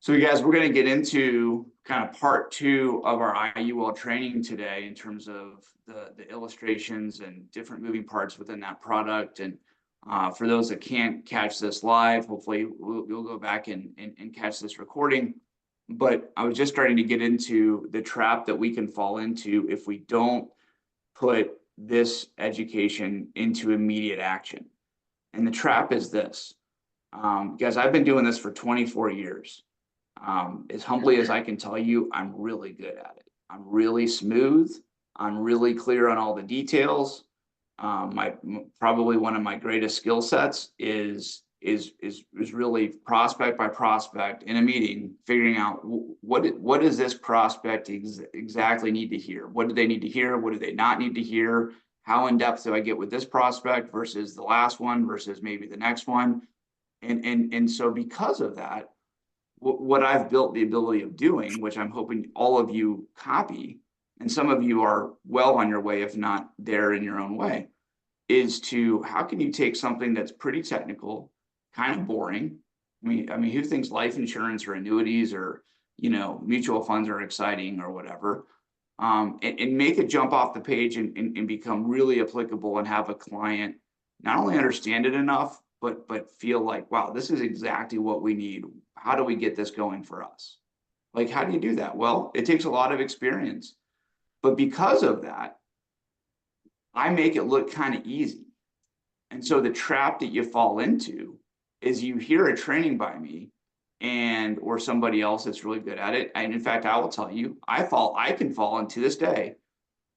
So you guys, we're going to get into kind of part two of our IUL training today in terms of the illustrations and different moving parts within that product. And for those that can't catch this live, hopefully you'll go back and catch this recording. But I was just starting to get into the trap that we can fall into if we don't put this education into immediate action. And the trap is this. Guys, I've been doing this for 24 years. As humbly as I can tell you, I'm really good at it. I'm really smooth. I'm really clear on all the details. Probably one of my greatest skill sets is really prospect by prospect in a meeting, figuring out what does this prospect exactly need to hear? What do they need to hear? What do they not need to hear? How in depth do I get with this prospect versus the last one versus maybe the next one? And so because of that, what I've built the ability of doing, which I'm hoping all of you copy, and some of you are well on your way, if not there in your own way, is to how can you take something that's pretty technical, kind of boring. I mean, who thinks life insurance or annuities or, mutual funds are exciting or whatever, and make it jump off the page and become really applicable and have a client not only understand it enough, but feel like, wow, this is exactly what we need. How do we get this going for us? Like, how do you do that? Well, it takes a lot of experience. But because of that, I make it look kind of easy. And so the trap that you fall into is you hear a training by me or somebody else that's really good at it. And in fact, I will tell you, I can fall into this day.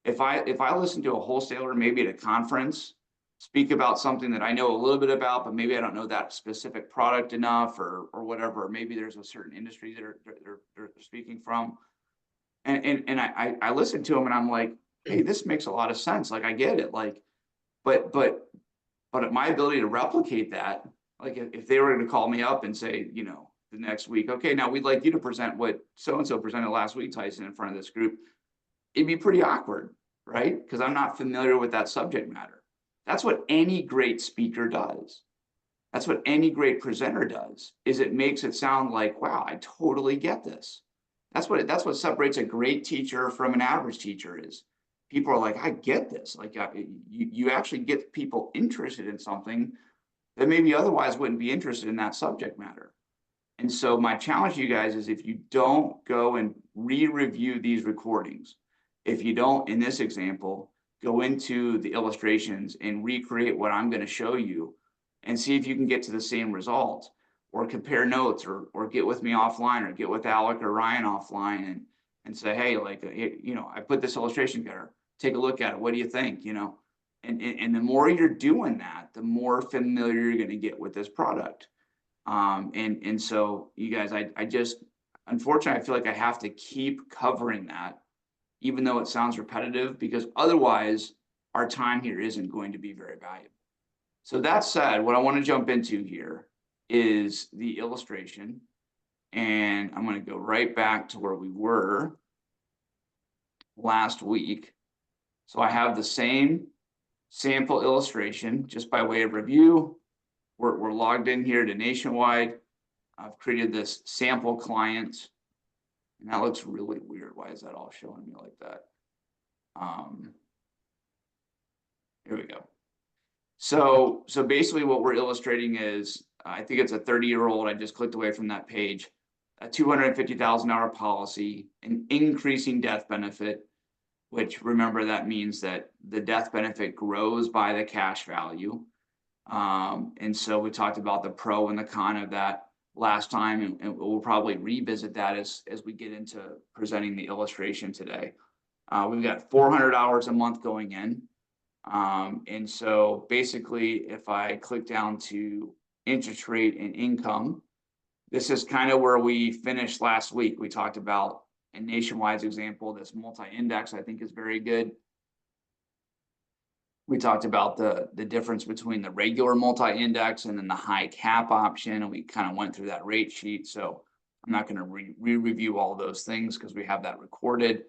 If I listen to a wholesaler, maybe at a conference, speak about something that I know a little bit about, but maybe I don't know that specific product enough or whatever. Maybe there's a certain industry that they're speaking from. And I listen to them and I'm like, hey, this makes a lot of sense. Like, I get it. Like, but my ability to replicate that, like if they were going to call me up and say, the next week, okay, now we'd like you to present what so-and-so presented last week, Tyson, in front of this group, it'd be pretty awkward, right? Because I'm not familiar with that subject matter. That's what any great speaker does. That's what any great presenter does, is it makes it sound like, wow, I totally get this. That's what separates a great teacher from an average teacher is. People are like, I get this. Like you actually get people interested in something that maybe otherwise wouldn't be interested in that subject matter. And so my challenge to you guys is if you don't go and re-review these recordings, if you don't, in this example, go into the illustrations and recreate what I'm going to show you and see if you can get to the same result or compare notes or get with me offline or get with Alec or Ryan offline and say, hey, like, I put this illustration together, take a look at it. What do you think? And the more you're doing that, the more familiar you're going to get with this product. And so you guys, I just, unfortunately, I feel like I have to keep covering that, even though it sounds repetitive, because otherwise our time here isn't going to be very valuable. So that said, what I want to jump into here is the illustration. And I'm going to go right back to where we were last week. So I have the same sample illustration, just by way of review. We're logged in here to Nationwide. I've created this sample client. And that looks really weird. Why is that all showing me like that? Here we go. So basically what we're illustrating is, I think it's a 30-year-old, I just clicked away from that page, a $250,000 policy, an increasing death benefit, which remember that means that the death benefit grows by the cash value. And so we talked about the pro and the con of that last time, and we'll probably revisit that as we get into presenting the illustration today. We've got 400 hours a month going in. And so basically, if I click down to interest rate and income, this is kind of where we finished last week. We talked about, in Nationwide's example, this multi-index I think is very good. We talked about the difference between the regular multi-index and then the high cap option, and we kind of went through that rate sheet. So I'm not going to re-review all those things because we have that recorded.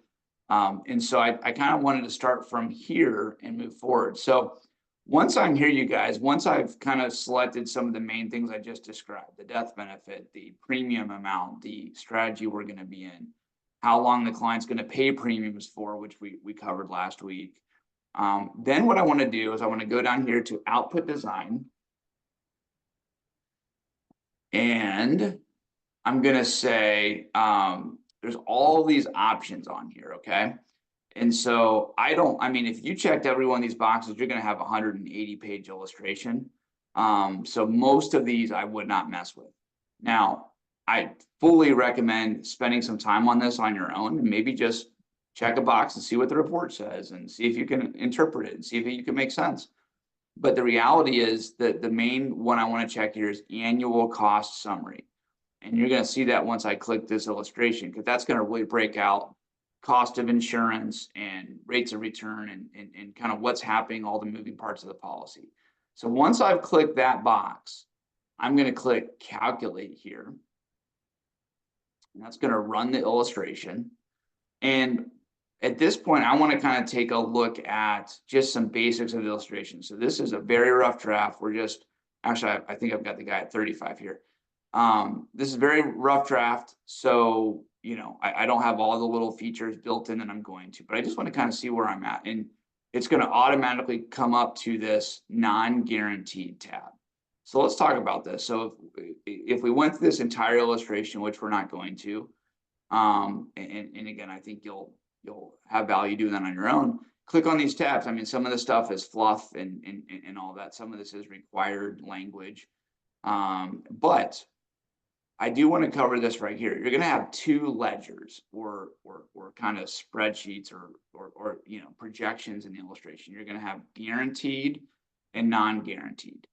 And so I kind of wanted to start from here and move forward. So Once I'm here, you guys, once I've kind of selected some of the main things I just described, the death benefit, the premium amount, the strategy we're going to be in, how long the client's going to pay premiums for, which we covered last week. Then what I want to do is I want to go down here to output design. And I'm going to say, there's all these options on here. Okay. And so I mean, if you checked every one of these boxes, you're going to have a 180-page illustration. So most of these I would not mess with. Now, I fully recommend spending some time on this on your own and maybe just check a box and see what the report says and see if you can interpret it and see if you can make sense. But the reality is that the main one I want to check here is annual cost summary. And you're going to see that once I click this illustration, because that's going to really break out cost of insurance and rates of return and kind of what's happening, all the moving parts of the policy. So once I've clicked that box, I'm going to click calculate here. And that's going to run the illustration. And at this point, I want to kind of take a look at just some basics of the illustration. So this is a very rough draft. We're just, actually, I think I've got the guy at 35 here. This is a very rough draft. So, you know, I don't have all the little features built in that I'm going to, but I just want to kind of see where I'm at. And it's going to automatically come up to this non-guaranteed tab. So let's talk about this. So if we went through this entire illustration, which we're not going to, and again, I think you'll have value doing that on your own. Click on these tabs. I mean, some of the stuff is fluff and all that. Some of this is required language. But I do want to cover this right here. You're going to have two ledgers or kind of spreadsheets or you know, projections in the illustration. You're going to have guaranteed and non-guaranteed.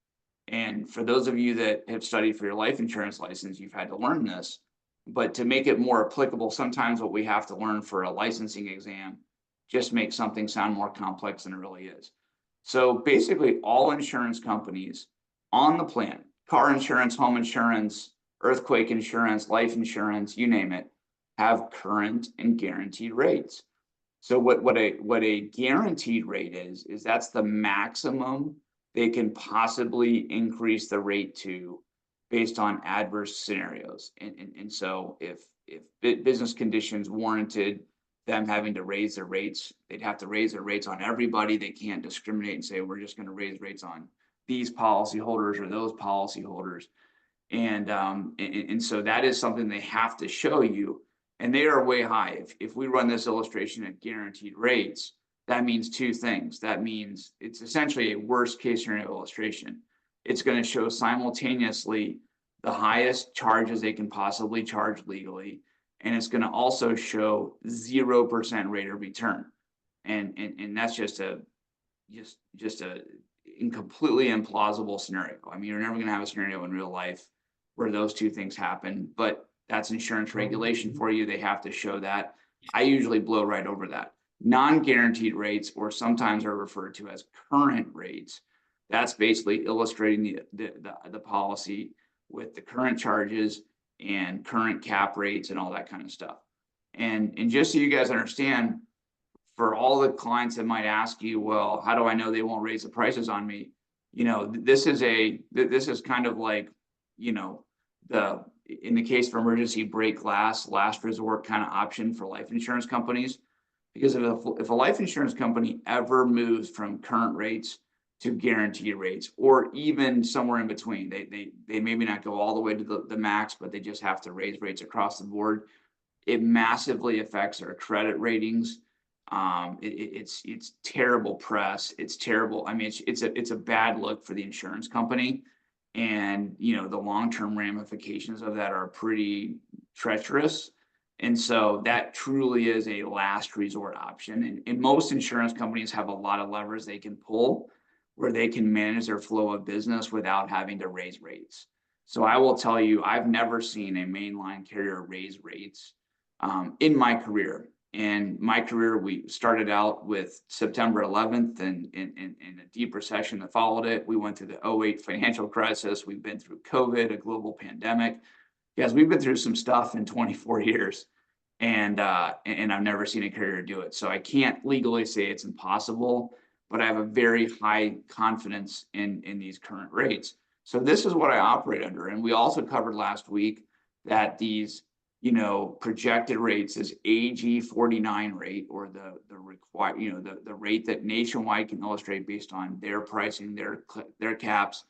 And for those of you that have studied for your life insurance license, you've had to learn this. But to make it more applicable, sometimes what we have to learn for a licensing exam just makes something sound more complex than it really is. So basically, all insurance companies on the planet, car insurance, home insurance, earthquake insurance, life insurance, you name it, have current and guaranteed rates. So what a guaranteed rate is that's the maximum they can possibly increase the rate to based on adverse scenarios. And so if business conditions warranted them having to raise their rates, they'd have to raise their rates on everybody. They can't discriminate and say, we're just going to raise rates on these policyholders or those policyholders. And so that is something they have to show you. And they are way high. If we run this illustration at guaranteed rates, that means two things. That means it's essentially a worst case scenario illustration. It's going to show simultaneously the highest charges they can possibly charge legally. And it's going to also show 0% rate of return. And that's just a completely implausible scenario. I mean, you're never going to have a scenario in real life where those two things happen, but that's insurance regulation for you. They have to show that. I usually blow right over that. Non-guaranteed rates, or sometimes are referred to as current rates, that's basically illustrating the policy with the current charges and current cap rates and all that kind of stuff. And just so you guys understand, for all the clients that might ask you, well, how do I know they won't raise the prices on me? You know, this is kind of like, you know, in the case of emergency break glass, last resort kind of option for life insurance companies. Because if a life insurance company ever moves from current rates to guaranteed rates, or even somewhere in between, they maybe not go all the way to the max, but they just have to raise rates across the board, it massively affects their credit ratings. It's terrible press. It's terrible. I mean, it's a bad look for the insurance company. And, you know, the long-term ramifications of that are pretty treacherous. And so that truly is a last resort option. And most insurance companies have a lot of levers they can pull where they can manage their flow of business without having to raise rates. So I will tell you, I've never seen a mainline carrier raise rates in my career. And my career, we started out with September 11th and a deep recession that followed it. We went through the 2008 financial crisis. We've been through COVID, a global pandemic. Guys, we've been through some stuff in 24 years, and I've never seen a carrier do it. So I can't legally say it's impossible, but I have a very high confidence in these current rates. So this is what I operate under. And we also covered last week that these, projected rates, this AG 49 rate, or the required, the rate that Nationwide can illustrate based on their pricing, their caps,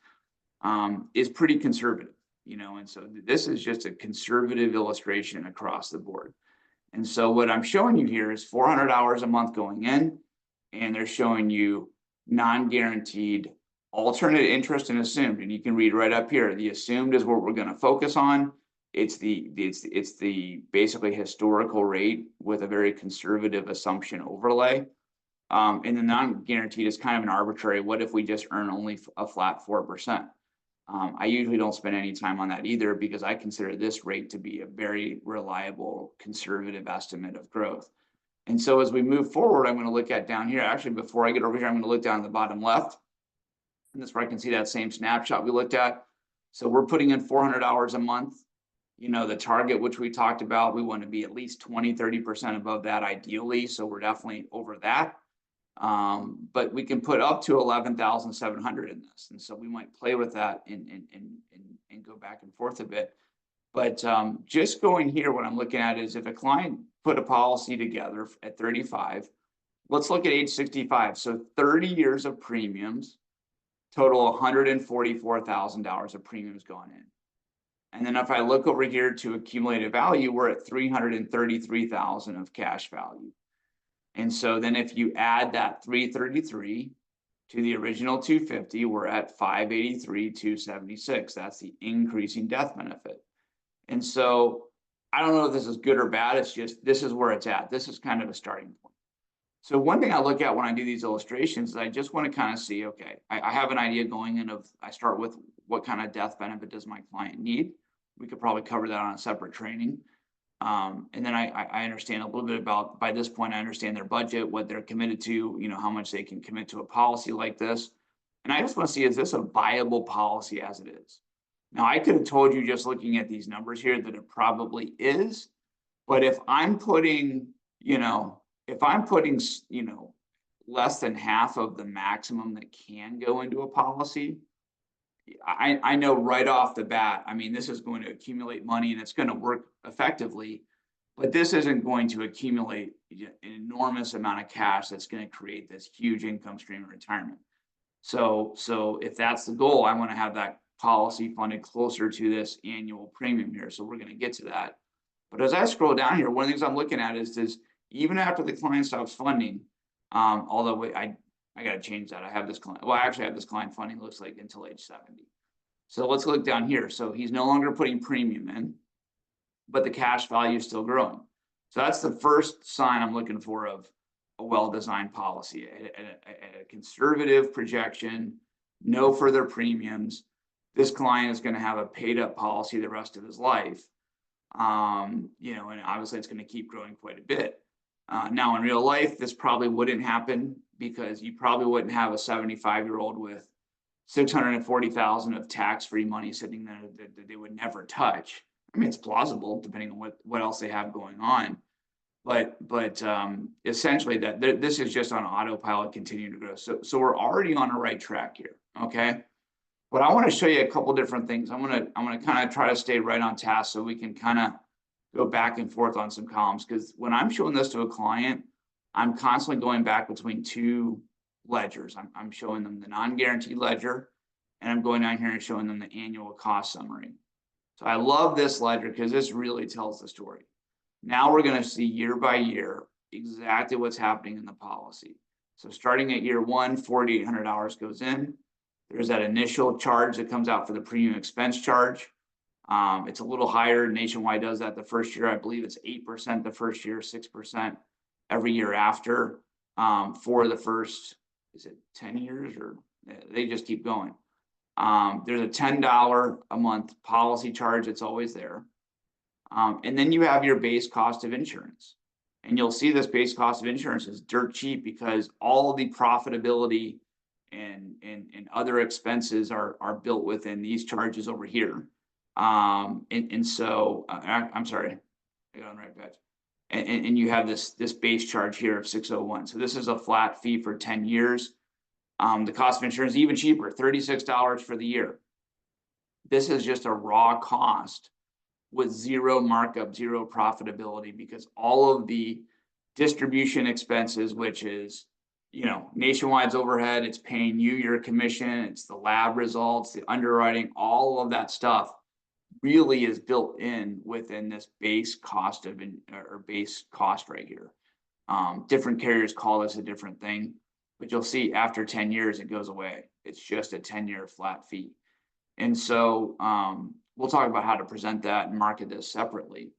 is pretty conservative, and so this is just a conservative illustration across the board. And so what I'm showing you here is $400 a month going in, and they're showing you non-guaranteed alternate interest and assumed. And you can read right up here, the assumed is what we're going to focus on. It's the basically historical rate with a very conservative assumption overlay. And the non-guaranteed is kind of an arbitrary, what if we just earn only a flat 4%? I usually don't spend any time on that either, because I consider this rate to be a very reliable, conservative estimate of growth. And so as we move forward, I'm going to look at down here. Actually, before I get over here, I'm going to look down the bottom left. And that's where I can see that same snapshot we looked at. So we're putting in $400 a month. The target, which we talked about, we want to be at least 20-30% above that ideally. So we're definitely over that. But we can put up to 11,700 in this. And so we might play with that and go back and forth a bit. But just going here, what I'm looking at is if a client put a policy together at 35, let's look at age 65. So 30 years of premiums, total $144,000 of premiums gone in. And then if I look over here to accumulated value, we're at $333,000 of cash value. And so then if you add that 333 to the original 250, we're at 583,276. That's the increasing death benefit. And so I don't know if this is good or bad. It's just, this is where it's at. This is kind of a starting point. So one thing I look at when I do these illustrations is I just want to kind of see, okay, I have an idea going in of, I start with what kind of death benefit does my client need? We could probably cover that on a separate training. And then I understand a little bit about, by this point, I understand their budget, what they're committed to, how much they can commit to a policy like this. And I just want to see, is this a viable policy as it is? Now, I could have told you just looking at these numbers here that it probably is, but if I'm putting, less than half of the maximum that can go into a policy, I know right off the bat, this is going to accumulate money and it's going to work effectively, but this isn't going to accumulate an enormous amount of cash that's going to create this huge income stream in retirement. So if that's the goal, I want to have that policy funded closer to this annual premium here. So we're going to get to that. But as I scroll down here, one of the things I'm looking at is even after the client stops funding, although I got to change that. I have this client. Well, I actually have this client funding, looks like, until age 70. So let's look down here. So he's no longer putting premium in, but the cash value is still growing. So that's the first sign I'm looking for of a well-designed policy, a conservative projection, no further premiums. This client is going to have a paid-up policy the rest of his life. And obviously it's going to keep growing quite a bit. Now, in real life, this probably wouldn't happen because you probably wouldn't have a 75-year-old with $640,000 of tax-free money sitting there that they would never touch. It's plausible depending on what else they have going on, but essentially this is just on autopilot continuing to grow. So we're already on the right track here. Okay, but I want to show you a couple different things. I'm gonna kind of try to stay right on task so we can kind of go back and forth on some columns, because when I'm showing this to a client, I'm constantly going back between two ledgers. I'm showing them the non-guaranteed ledger, and I'm going down here and showing them the annual cost summary. So I love this ledger because this really tells the story. Now we're going to see year by year exactly what's happening in the policy. So starting at year one, $4,800 goes in. There's that initial charge that comes out for the premium expense charge. It's a little higher. Nationwide does that the first year. I believe it's 8% the first year, 6% every year after, for the first, is it 10 years, or they just keep going. There's a $10 a month policy charge. It's always there. And then you have your base cost of insurance. And you'll see this base cost of insurance is dirt cheap because all the profitability and other expenses are built within these charges over here. So I'm sorry, I got on the right page. And you have this base charge here of 601. So this is a flat fee for 10 years. The cost of insurance is even cheaper, $36 for the year. This is just a raw cost with zero markup, zero profitability, because all of the distribution expenses, which is, Nationwide's overhead, it's paying you your commission, it's the lab results, the underwriting, all of that stuff really is built in within this base cost or base cost right here. Different carriers call this a different thing, but you'll see after 10 years, it goes away. It's just a 10-year flat fee. And so we'll talk about how to present that and market this separately.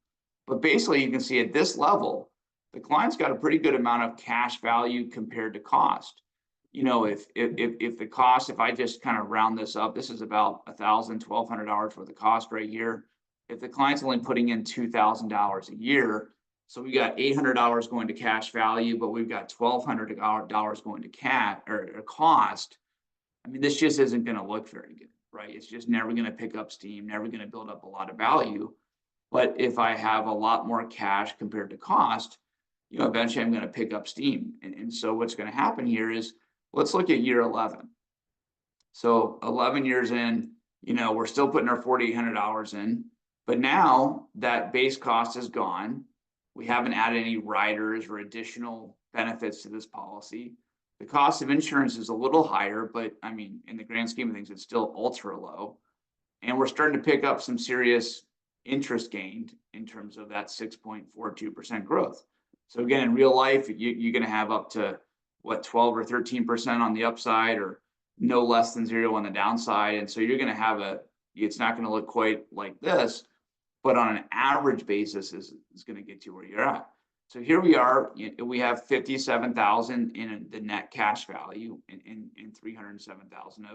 But basically, you can see at this level, the client's got a pretty good amount of cash value compared to cost. If the cost, if I just kind of round this up, this is about $1,000, $1,200 worth of cost right here. If the client's only putting in $2,000 a year, so we got $800 going to cash value, but we've got $1,200 going to cost. I mean, this just isn't going to look very good, right? It's just never going to pick up steam, never going to build up a lot of value. But if I have a lot more cash compared to cost, eventually I'm going to pick up steam. And so what's going to happen here is, let's look at year 11. So 11 years in, we're still putting our $4,800 in, but now that base cost is gone. We haven't added any riders or additional benefits to this policy. The cost of insurance is a little higher, but I mean, in the grand scheme of things, it's still ultra low. And we're starting to pick up some serious interest gained in terms of that 6.42% growth. So again, in real life, you're going to have up to 12 or 13% on the upside, or no less than 0 on the downside. And so you're going to have it's not going to look quite like this, but on an average basis is going to get you where you're at. So here we are, we have 57,000 in the net cash value and 307,000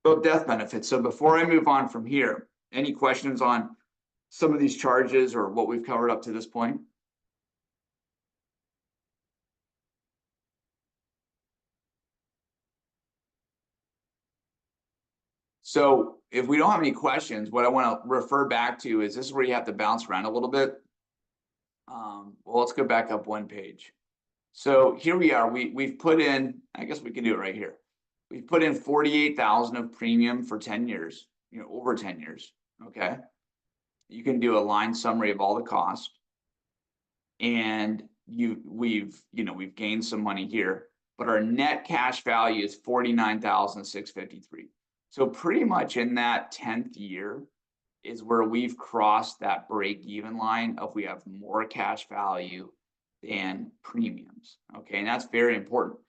of death benefits. So before I move on from here, any questions on some of these charges or what we've covered up to this point? So if we don't have any questions, what I want to refer back to is this is where you have to bounce around a little bit. Well, let's go back up one page. So here we are. We've put in, I guess we can do it right here. We've put in 48,000 of premium for 10 years, over 10 years. Okay. You can do a line summary of all the costs. And we've gained some money here, but our net cash value is 49,653. So pretty much in that 10th year is where we've crossed that break-even line of we have more cash value than premiums. Okay, and that's very important.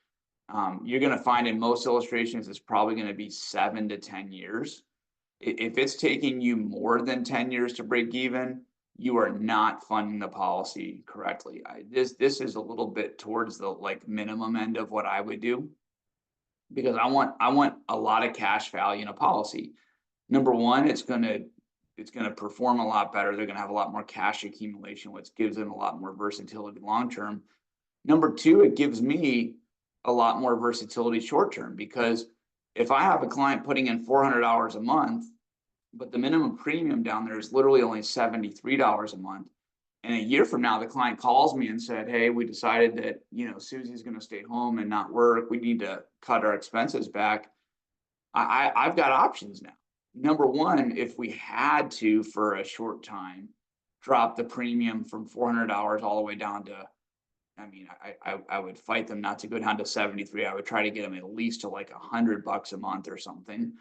You're going to find in most illustrations it's probably going to be 7 to 10 years. If it's taking you more than 10 years to break even, you are not funding the policy correctly. This is a little bit towards the minimum end of what I would do, because I want a lot of cash value in a policy. Number one, it's going to perform a lot better. They're going to have a lot more cash accumulation, which gives them a lot more versatility long term. Number two, it gives me a lot more versatility short term, because if I have a client putting in $400 a month, but the minimum premium down there is literally only $73 a month, and a year from now the client calls me and said, hey, we decided that Susie's going to stay home and not work, we need to cut our expenses back, I've got options now. Number one, if we had to for a short time drop the premium from $400 all the way down to, I would fight them not to go down to 73. I would try to get them at least to like $100 a month or something.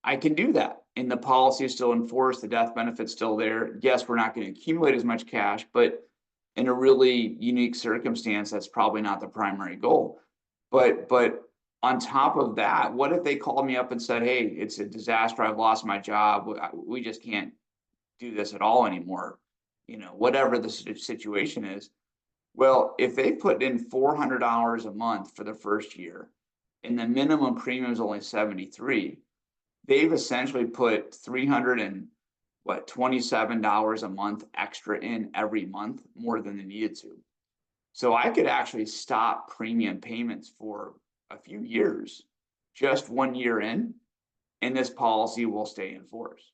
I can do that, and the policy is still enforced. The death benefit's still there. Yes, we're not going to accumulate as much cash, but in a really unique circumstance, that's probably not the primary goal. But on top of that, what if they called me up and said, hey, it's a disaster, I've lost my job, we just can't do this at all anymore, whatever the situation is. Well, if they put in $400 a month for the first year and the minimum premium is only 73, they've essentially put $327 a month extra in every month, more than they needed to. So I could actually stop premium payments for a few years, just 1 year in, and this policy will stay in force.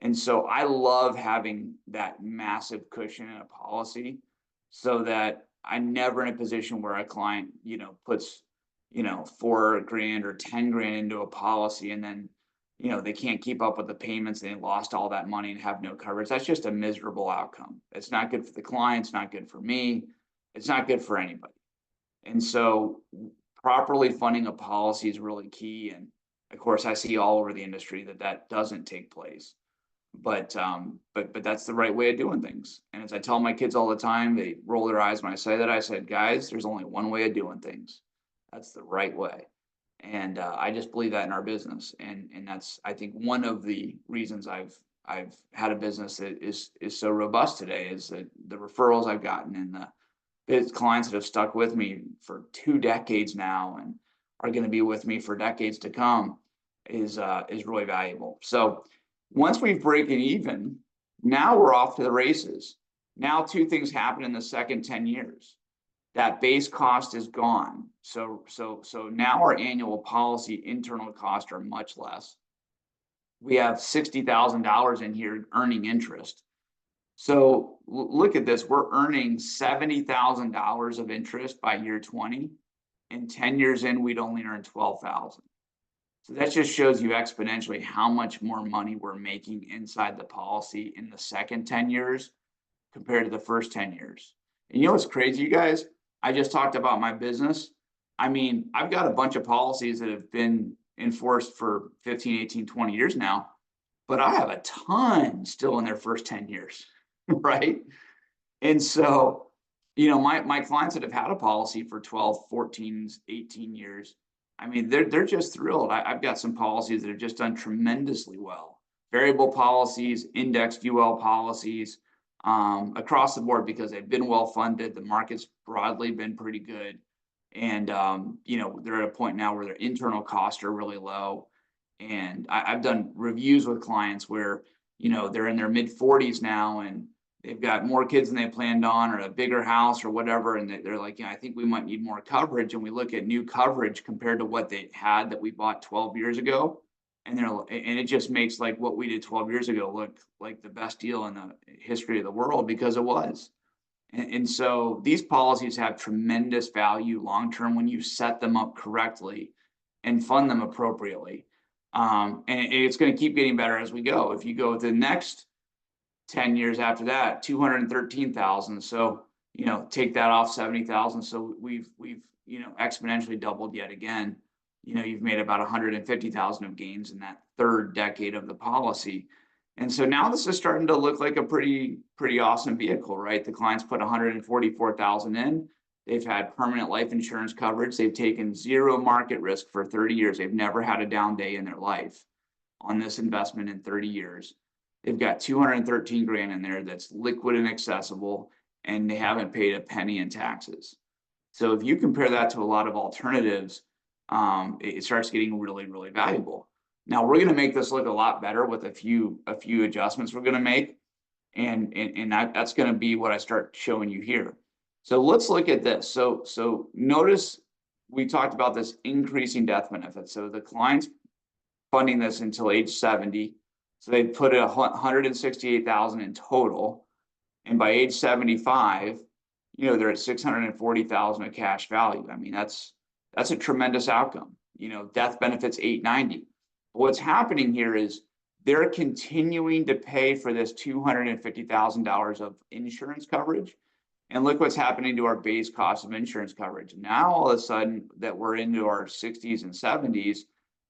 And so I love having that massive cushion in a policy, so that I'm never in a position where a client, puts $4 grand or 10 grand into a policy, and then, they can't keep up with the payments and they lost all that money and have no coverage. That's just a miserable outcome. It's not good for the client. It's not good for me. It's not good for anybody. And so properly funding a policy is really key. And of course, I see all over the industry that doesn't take place. But that's the right way of doing things. And as I tell my kids all the time, they roll their eyes when I say that. I said, guys, there's only one way of doing things. That's the right way. And I just believe that in our business. And that's, I think, one of the reasons I've had a business that is so robust today is that the referrals I've gotten and the clients that have stuck with me for 2 decades now and are going to be with me for decades to come is really valuable. So once we've broken even, now we're off to the races. Now 2 things happen in the second 10 years. That base cost is gone. So now our annual policy internal costs are much less. We have $60,000 in here earning interest. So look at this. We're earning $70,000 of interest by year 20. And 10 years in, we'd only earn $12,000. So that just shows you exponentially how much more money we're making inside the policy in the second 10 years compared to the first 10 years. And you know what's crazy, you guys? I just talked about my business. I mean, I've got a bunch of policies that have been enforced for 15, 18, 20 years now, but I have a ton still in their first 10 years, right? And so, my clients that have had a policy for 12, 14, 18 years, I mean, they're just thrilled. I've got some policies that have just done tremendously well. Variable policies, indexed UL policies, across the board because they've been well funded. The market's broadly been pretty good. And, they're at a point now where their internal costs are really low. And I've done reviews with clients where, they're in their mid 40s now and they've got more kids than they planned on or a bigger house or whatever. And they're like, I think we might need more coverage. And we look at new coverage compared to what they had that we bought 12 years ago. And it just makes like what we did 12 years ago look like the best deal in the history of the world because it was. And so these policies have tremendous value long-term when you set them up correctly and fund them appropriately. And it's going to keep getting better as we go. If you go to the next 10 years after that, 213,000. So, take that off 70,000. So we've exponentially doubled yet again. You've made about 150,000 of gains in that third decade of the policy. And so now this is starting to look like a pretty awesome vehicle, right? The clients put 144,000 in. They've had permanent life insurance coverage. They've taken zero market risk for 30 years. They've never had a down day in their life on this investment in 30 years. They've got 213 grand in there that's liquid and accessible, and they haven't paid a penny in taxes. So if you compare that to a lot of alternatives, it starts getting really, really valuable. Now we're going to make this look a lot better with a few adjustments we're going to make, and that's going to be what I start showing you here. So let's look at this. So notice we talked about this increasing death benefit. So the client's funding this until age 70. So they put 168,000 in total, and by age 75, they're at 640,000 of cash value. I mean, that's a tremendous outcome. Death benefits 890. What's happening here is they're continuing to pay for this $250,000 of insurance coverage. And look what's happening to our base cost of insurance coverage. Now, all of a sudden that we're into our 60s and 70s,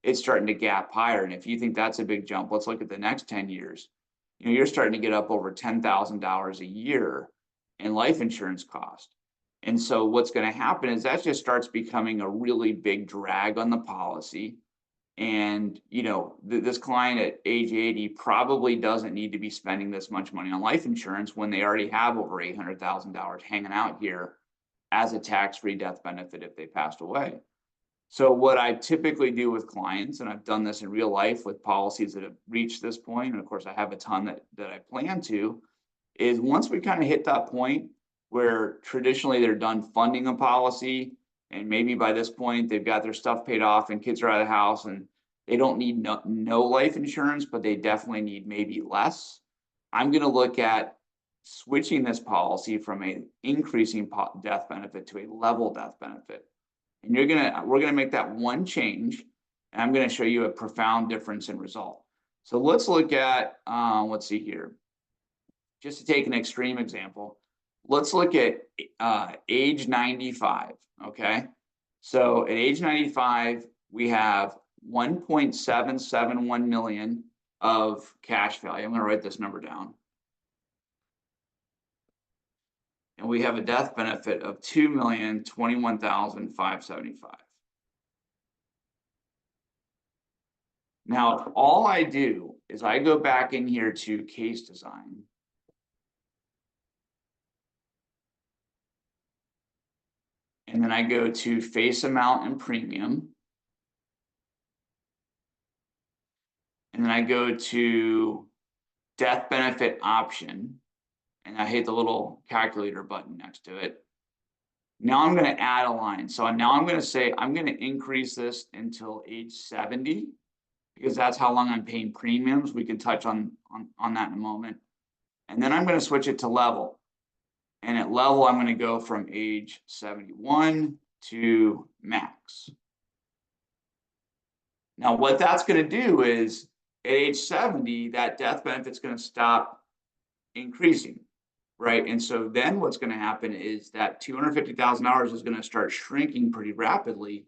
it's starting to gap higher. And if you think that's a big jump, let's look at the next 10 years. You're starting to get up over $10,000 a year in life insurance cost. And so what's going to happen is that just starts becoming a really big drag on the policy. And, this client at age 80 probably doesn't need to be spending this much money on life insurance when they already have over $800,000 hanging out here as a tax-free death benefit if they passed away. So what I typically do with clients, and I've done this in real life with policies that have reached this point, and of course I have a ton that I plan to, is once we kind of hit that point where traditionally they're done funding a policy, and maybe by this point they've got their stuff paid off and kids are out of the house and they don't need no life insurance, but they definitely need maybe less. I'm going to look at switching this policy from an increasing death benefit to a level death benefit. And we're gonna make that one change, and I'm gonna show you a profound difference in result. So let's look at, let's see here. Just to take an extreme example, let's look at age 95, okay? So at age 95, we have 1.771 million of cash value. I'm gonna write this number down. And we have a death benefit of 2,021,575. Now, all I do is I go back in here to case design. And then I go to face amount and premium. And then I go to death benefit option. And I hit the little calculator button next to it. Now I'm going to add a line. So now I'm going to say I'm going to increase this until age 70, because that's how long I'm paying premiums. We can touch on that in a moment. And then I'm going to switch it to level. And at level, I'm going to go from age 71 to max. Now, what that's going to do is at age 70, that death benefit's going to stop increasing, right? And so then what's going to happen is that $250,000 is going to start shrinking pretty rapidly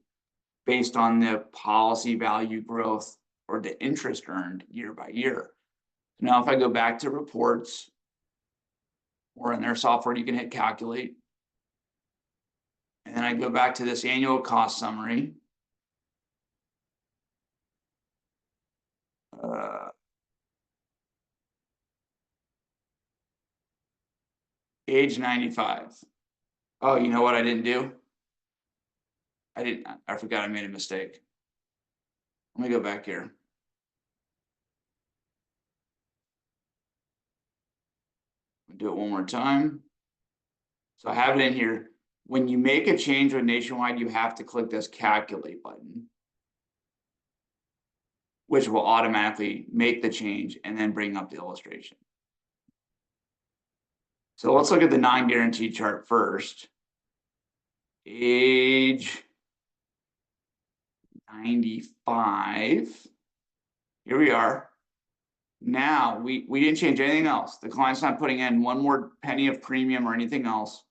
based on the policy value growth or the interest earned year by year. Now, if I go back to reports, or in their software, you can hit calculate. And then I go back to this annual cost summary. Age 95. Oh, you know what I didn't do? I forgot I made a mistake. Let me go back here. Do it one more time. So I have it in here. When you make a change with Nationwide, you have to click this calculate button, which will automatically make the change and then bring up the illustration. So let's look at the non-guaranteed chart first. Age 95. Here we are. Now we didn't change anything else. The client's not putting in one more penny of premium or anything else.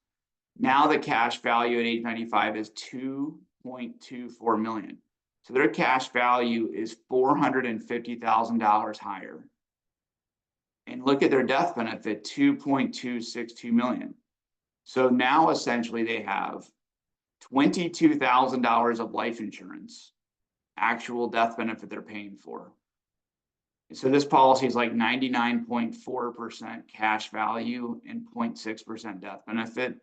Now the cash value at age 95 is 2.24 million. So their cash value is $450,000 higher. And look at their death benefit, 2.262 million. So now essentially they have $22,000 of life insurance, actual death benefit they're paying for. So this policy is like 99.4% cash value and 0.6% death benefit.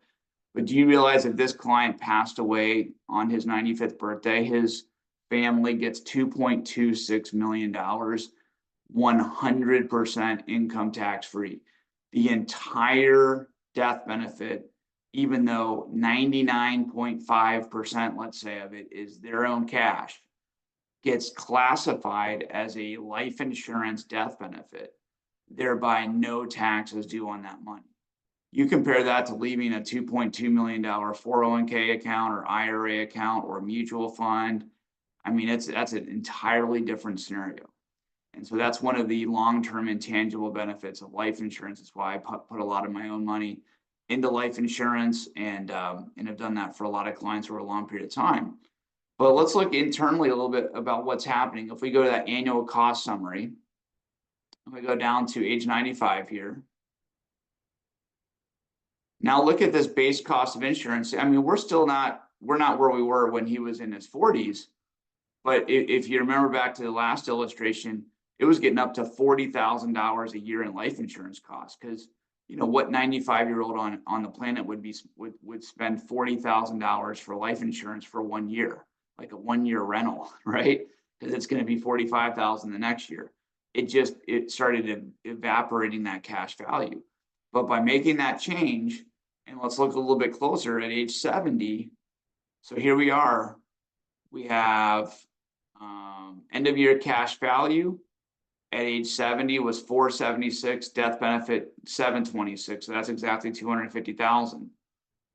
But do you realize that this client passed away on his 95th birthday? His family gets $2.26 million, 100% income tax free. The entire death benefit, even though 99.5%, let's say, of it is their own cash, gets classified as a life insurance death benefit, thereby no taxes due on that money. You compare that to leaving a $2.2 million 401k account or IRA account or a mutual fund. I mean, that's an entirely different scenario. And so that's one of the long-term intangible benefits of life insurance. That's why I put a lot of my own money into life insurance and have done that for a lot of clients over a long period of time. But let's look internally a little bit about what's happening. If we go to that annual cost summary, if we go down to age 95 here. Now look at this base cost of insurance. I mean, we're not where we were when he was in his 40s. But if you remember back to the last illustration, it was getting up to $40,000 a year in life insurance costs, because you know what 95-year-old on the planet would spend $40,000 for life insurance for 1 year, like a 1-year rental, right? Because it's going to be $45,000 the next year. It started evaporating that cash value. But by making that change, and let's look a little bit closer at age 70. So here we are. We have end of year cash value at age 70 was 476, death benefit 726. So that's exactly 250,000.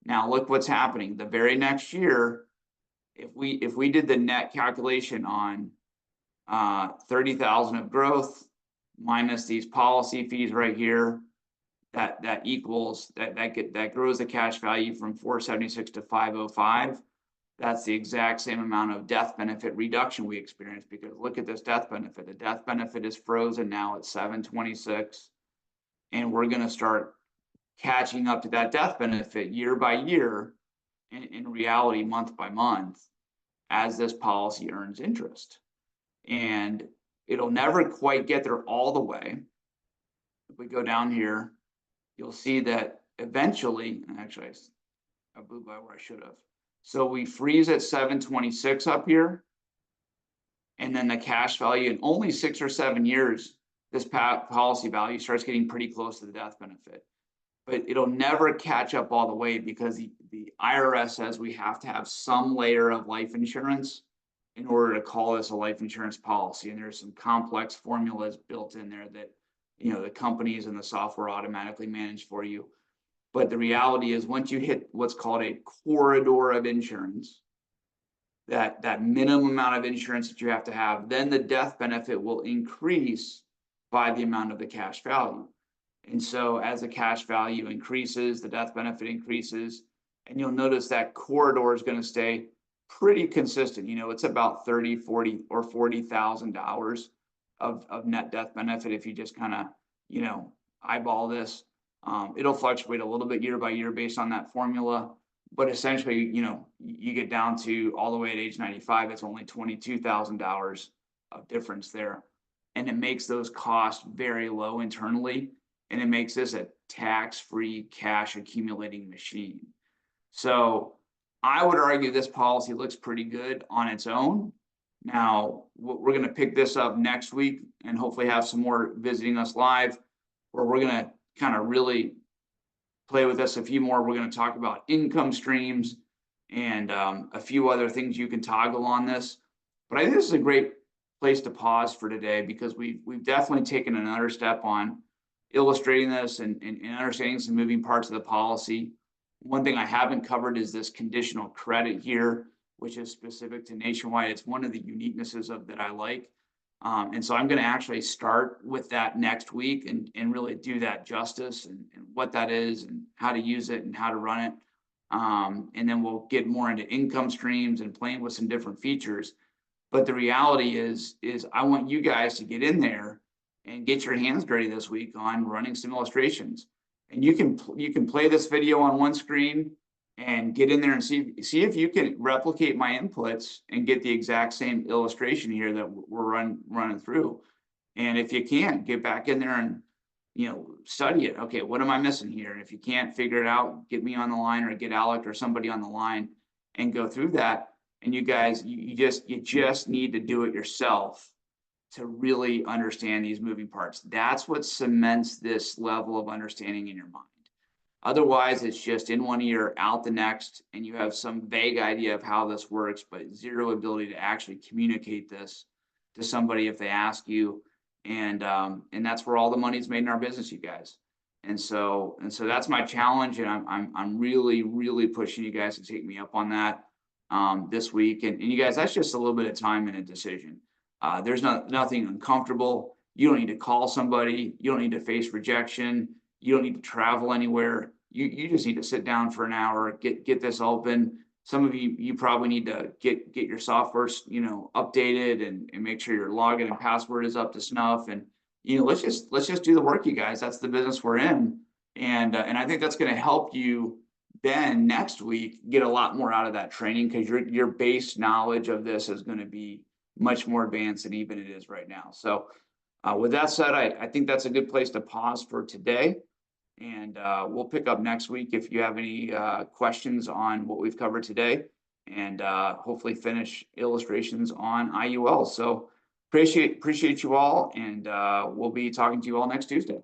Now look what's happening. The very next year, if we did the net calculation on 30,000 of growth minus these policy fees right here, that equals that grows the cash value from 476 to 505. That's the exact same amount of death benefit reduction we experienced, because look at this death benefit. The death benefit is frozen now at 726, and we're going to start catching up to that death benefit year by year, in reality month by month, as this policy earns interest. And it'll never quite get there all the way. If we go down here, you'll see that eventually, and actually I blew by where I should have. So we freeze at 726 up here, and then the cash value in only 6 or 7 years, this policy value starts getting pretty close to the death benefit. But it'll never catch up all the way, because the IRS says we have to have some layer of life insurance in order to call this a life insurance policy. And there's some complex formulas built in there that, you know, the companies and the software automatically manage for you. But the reality is, once you hit what's called a corridor of insurance, that minimum amount of insurance that you have to have, then the death benefit will increase by the amount of the cash value. And so as the cash value increases, the death benefit increases, and you'll notice that corridor is going to stay pretty consistent. You know, it's about 30, 40, or $40,000 of net death benefit if you just kind of, you know, eyeball this. It'll fluctuate a little bit year by year based on that formula, but essentially, you know, you get down to all the way at age 95, it's only $22,000 of difference there. And it makes those costs very low internally, and it makes this a tax-free cash accumulating machine. So I would argue this policy looks pretty good on its own. Now, we're going to pick this up next week and hopefully have some more visiting us live, where we're going to kind of really play with this a few more. We're going to talk about income streams and a few other things you can toggle on this. But I think this is a great place to pause for today, because we've definitely taken another step on illustrating this and understanding some moving parts of the policy. One thing I haven't covered is this conditional credit here, which is specific to Nationwide. It's one of the uniquenesses of that I like. And so I'm going to actually start with that next week and really do that justice and what that is and how to use it and how to run it. And then we'll get more into income streams and playing with some different features. But the reality is I want you guys to get in there and get your hands dirty this week on running some illustrations. And you can play this video on one screen and get in there and see if you can replicate my inputs and get the exact same illustration here that we're running through. And if you can't, get back in there and, you know, study it. Okay, what am I missing here? And if you can't figure it out, get me on the line or get Alec or somebody on the line and go through that. And you guys, you just need to do it yourself to really understand these moving parts. That's what cements this level of understanding in your mind. Otherwise, it's just in one ear, out the next, and you have some vague idea of how this works, but zero ability to actually communicate this to somebody if they ask you. And that's where all the money's made in our business, you guys. And so that's my challenge, and I'm really pushing you guys to take me up on that this week. And you guys, that's just a little bit of time and a decision. There's nothing uncomfortable. You don't need to call somebody. You don't need to face rejection. You don't need to travel anywhere. You just need to sit down for an hour, get this open. Some of you probably need to get your software, you know, updated and make sure your login and password is up to snuff. And, you know, let's just do the work, you guys. That's the business we're in. And I think that's going to help you then next week get a lot more out of that training, because your base knowledge of this is going to be much more advanced than even it is right now. So with that said, I think that's a good place to pause for today. And we'll pick up next week if you have any questions on what we've covered today, and hopefully finish illustrations on IUL. So appreciate you all, and we'll be talking to you all next Tuesday.